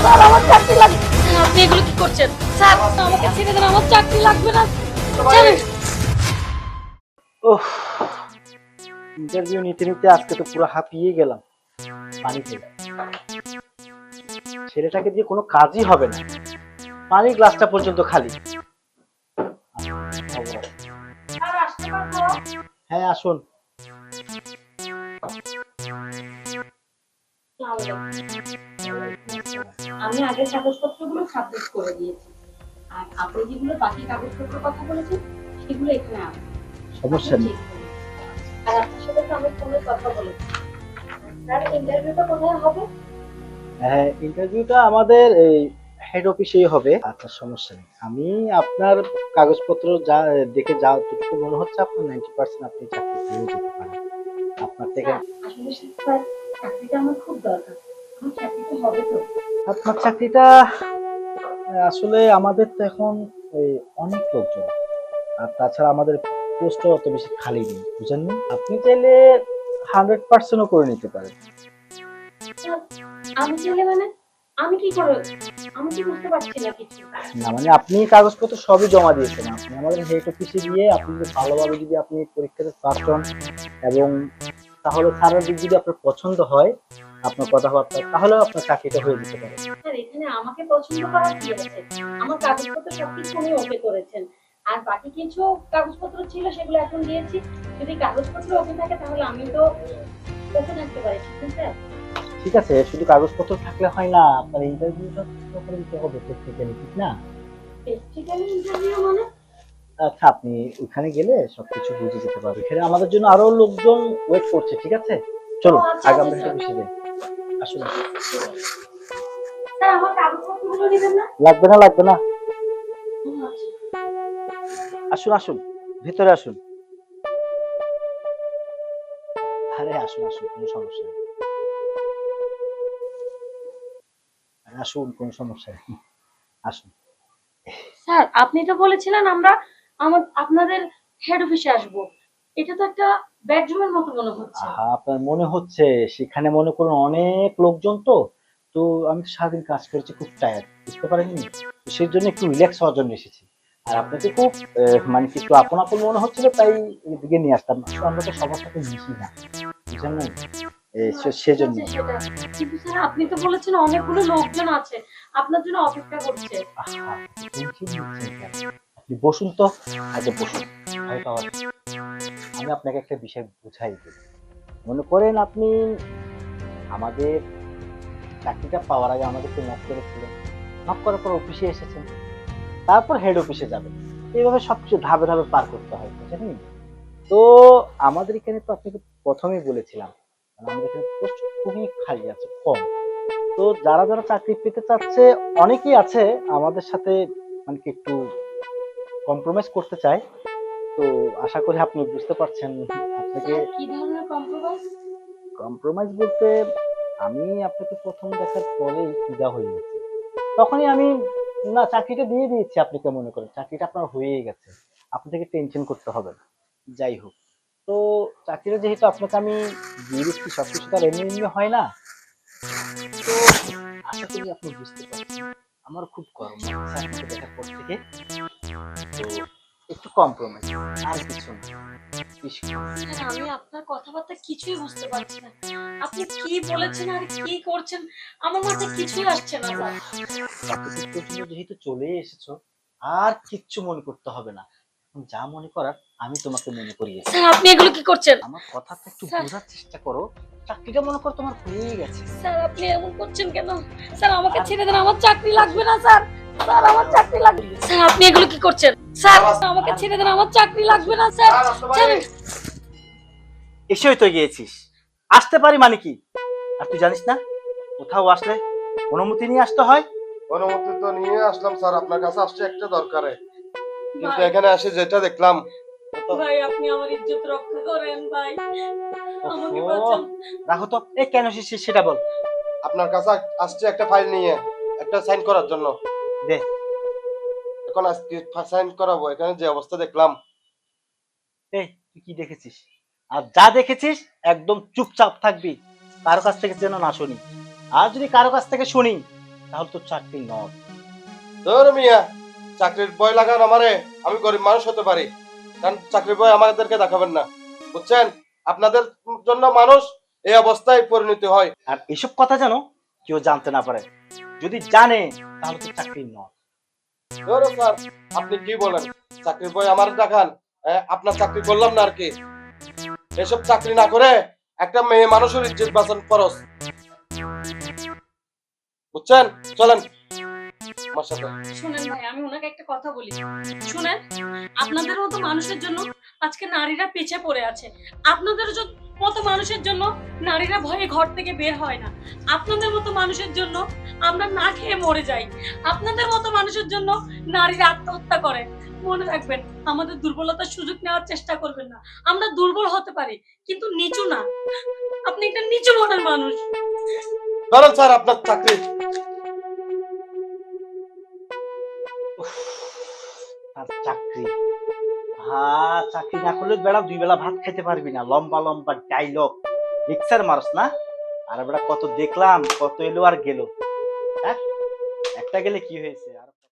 Sir আমার চাকরি লাগবে। আপনি এগুলো কি করছেন স্যার? আমাকে ছেড়ে দেন, আমার চাকরি লাগবে না। ছাড়ুন। ওহ, ইন্টারভিউ নিতে নিতে আজকে তো পুরো হাঁপিয়ে গেলাম। পানি খেয়ে ছেলেটাকে দিয়ে কোনো কাজই হবে না, পানির গ্লাসটা পর্যন্ত খালি। স্যার আসতে পারবো? হ্যাঁ আসুন। আমি আগে কাগজপত্রগুলো সাবমিট করে দিয়েছি, আর আপনি যেগুলো বাকি কাগজপত্রের কথা বলেছেন সেগুলো এখানে আছে। সমস্যা নেই। আর আপনার সাথে তো আমি ফোনে কথা বলেছি। স্যার ইন্টারভিউটা কোথায় হবে? হ্যাঁ, ইন্টারভিউটা আমাদের এই হেড অফিসেই হবে। আচ্ছা সমস্যা নেই, আমি আপনার কাগজপত্র যা দেখে যা যতটুকু মনে হচ্ছে আপনার 90% আপনি চাকরি পেয়ে যেতে পারেন। আপনার থেকে আসলে স্যার চাকরিটা আমার খুব দরকার, আমার চাকরিটা হবে তো? আপনার চাকরিটা আসলে আমাদের তো এখন এই অনেক লোকজন, আর তাছাড়া আমাদের পোস্টও অত বেশি খালি নেই, বুঝেননি? আপনি চাইলে 100%ও করে নিতে পারেন। স্যার, আমি চাইলে মানে আমি কি করে, আমি কি বুঝতে পারছি না কিছু। না মানে আপনি কাগজপত্র সবই জমা দিয়েছেন, আপনি আমাদের হেড অফিসে গিয়ে আপনি যদি ভালোভাবে যদি আপনি পরীক্ষাতে পাস হন এবং তাহলে স্যারের দিক যদি আপনার পছন্দ হয় আপনার কথাবার্তা, তাহলে আপনার চাকরিটা হয়ে যেতে পারে। স্যার এখানে আমাকে পছন্দ করার কি আছে? আমার কাগজপত্র সবকিছু উনি ওকে করেছেন, আর বাকি কিছু কাগজপত্র ছিল সেগুলো এখন দিয়েছি। যদি কাগজপত্র ওকে থাকে তাহলে আমি তো ওকে থাকতে পারি, ঠিক আছে স্যার? ঠিক আছে, শুধু কাগজপত্র থাকলে হয় না, আপনার ইন্টারভিউটা করে দিতে হবে প্র্যাকটিক্যালি, ঠিক না? প্র্যাকটিক্যালি ইন্টারভিউ মানে? আচ্ছা আপনি ওইখানে গেলে সবকিছু বুঝে যেতে পারবেন। এখানে আমাদের জন্য আরো লোকজন ওয়েট করছে, ঠিক আছে? ও চলুন আচ্ছা আগে আচ্ছা আমরা হেড স্যার। অফিসে যাই। আসুন। স্যার আমার কাগজপত্রগুলো নেবেন না? লাগবে না লাগবে না, ও আচ্ছা। আসুন আসুন, ভেতরে আসুন। আরে আসুন আসুন, কোনো সমস্যা নেই। আসুন, কোনো সমস্যা নেই, আসুন। স্যার আপনি তো বলেছিলেন আমরা আপনাদের হেড অফিসে আসবো, এটা তো একটা বেডরুমের মতো মনে হচ্ছে। আহা, আপনার মনে হচ্ছে সেখানে মনে করুন অনেক লোকজন তো, তো আমি তো সারাদিন কাজ করেছি, খুব টায়ার্ড, বুঝতে পারেননি? তো সেই জন্য একটু রিল্যাক্স হওয়ার জন্য এসেছি। আর আপনাকে খুব মানে কি একটু আপন আপন মনে হচ্ছিল, তাই এদিকে নিয়ে আসতাম। আসলে আমরা তো সবার সাথে মিশি না, বুঝলেন না? ঠিক সেজন্য। আছে সেটা, কিন্তু স্যার আপনি তো বলেছেন অনেকগুলো লোকজন আছে আপনার জন্য অপেক্ষা করছে। আহা, টেনশন নিচ্ছেন কেন? আপনি বসুন তো, আগে বসুন, ভয় পাওয়ার কি? আমি আপনাকে একটা বিষয় বুঝাই দিই। মনে করেন আপনি আমাদের চাকরিটা পাওয়ার আগে আমাদেরকে নক করেছিলেন, নক করার পর অফিসে এসেছেন, তারপর হেড অফিসে যাবেন, এইভাবে সবকিছু ধাপে ধাপে পার করতে হয়, বুঝলেন? তো আমাদের এখানে তো আপনাকে প্রথমেই বলেছিলাম, মানে আমাদের এখানে পোস্ট খুবই খালি আছে, কম। তো যারা যারা চাকরি পেতে চাচ্ছে অনেকেই আছে আমাদের সাথে, মানে কি একটু কম্প্রোমাইজ করতে চায়। তো আশা করি আপনি বুঝতে পারছেন। আপনাকে স্যার কি ধরনের কম্প্রোমাইজ? কম্প্রোমাইজ বলতে, আমি আপনাকে প্রথম দেখার পরেই ফিদা হয়ে গেছি, তখনই আমি না চাকরিটা দিয়ে দিয়েছি। আপনি কে মনে করেন চাকরিটা আপনার হয়েই গেছে, আপনাকে টেনশন করতে হবে না। যাই হোক, তো চাকরিটা যেহেতু আপনাকে আমি দিয়ে দিচ্ছি, সবকিছু তো আর এমনি এমনি হয় না। তো আশা করি আপনি বুঝতে পারছেন, আমার খুব গরম লাগছে আপনাকে দেখার পর থেকে। তো একটু কম্প্রোমাইজ, আর কিছু না। বেশি না। স্যার আমি আপনার কথাবার্তা কিছুই বুঝতে পারছি না, আপনি কি বলেছেন আর কি করছেন আমার মাথায় কিছুই আসছে না স্যার। এতদূর পর্যন্ত যেহেতু চলে এসেছো, আর কিচ্ছু মনে করতে হবে না। এখন যা মনে করার আমি তোমাকে মনে করিয়েছি। স্যার আপনি এগুলো কি করছেন? আমার কথাটা একটু স্যার, বোঝার চেষ্টা করো। চাকরিটা মনে করো তোমার হয়েই গেছে। স্যার আপনি এমন করছেন কেন? স্যার আমাকে আর ছেড়ে দেন, আমার চাকরি লাগবে না স্যার। স্যার আমার চাকরি লাগবে। স্যার আপনি এগুলো কি করছেন? স্যার আমাকে ছেড়ে দেন, আমার চাকরি লাগবে না স্যার। ছাড়ুন। এসেই তো গিয়েছিস, আসতে পারি মানে কি? আর তুই জানিস না কোথাও আসলে অনুমতি নিয়ে আসতে হয়? অনুমতি তো নিয়ে আসলাম স্যার, আপনার কাছে আসছে একটা দরকারে, কিন্তু ভাই, এখানে এসে যেটা দেখলাম। ভাই আপনি আমার ইজ্জত রক্ষা করেন ভাই, আমাকে ওহো, বাঁচান। রাখো তো, এ কেন এসেছিস সেটা বল। আপনার কাছে আসছে একটা ফাইল নিয়ে, একটা সাইন করার জন্য। দে। এখন আজকে সাইন করাবো, এখানে যে অবস্থা দেখলাম। এই তুই কি দেখেছিস? আর যা দেখেছিস একদম চুপচাপ থাকবি, কারো কাছ থেকে যেন না শুনি। আর যদি কারো কাছ থেকে শুনি তাহলে তো চাকরি নয়। ধর মিয়া, চাকরির ভয় লাগান আমারে, আমি গরিব মানুষ হতে পারি, কারণ চাকরির ভয় আমাদেরকে দেখাবেন না, বুঝছেন? আপনাদের জন্য মানুষ এই অবস্থায় পরিণত হয়। আর এসব কথা যেন কেউ জানতে না পারে, যদি জানে তাহলে তো চাকরি নয়। ধর স্যার, আপনি কি বলেন? চাকরির ভয় আমার দেখান, আপনার চাকরি করলাম না আর কি। এসব চাকরি না করে একটা মেয়ে মানুষের ইজ্জত বাঁচান খরচ, বুঝছেন? চলেন আমার সাথে। শুনেন ভাই, আমি ওনাকে একটা কথা বলি। শুনেন, আপনাদের মতো মানুষের জন্য আজকে নারীরা পিছিয়ে পড়ে আছে। আপনাদের মতো মানুষের জন্য নারীরা ভয়ে ঘর থেকে বের হয় না। আপনাদের মতো মানুষের জন্য আমরা না খেয়ে মরে যাই। আপনাদের মতো মানুষের জন্য নারীরা আত্মহত্যা করে। মনে রাখবেন, আমাদের দুর্বলতার সুযোগ নেওয়ার চেষ্টা করবেন না। আমরা দুর্বল হতে পারি, কিন্তু নিচু না। আপনি একটা নিচু মনের মানুষ। ধরেন স্যার আপনার চাকরি। আর চাকরি, চাকরি না করলে বেড়া দুই বেলা ভাত খেতে পারবি না। লম্বা লম্বা ডাইলগ লেকচার মারস না। আর বেড়া কত দেখলাম, কত এলো আর গেল। হ্যাঁ, একটা গেলে কি হয়েছে আর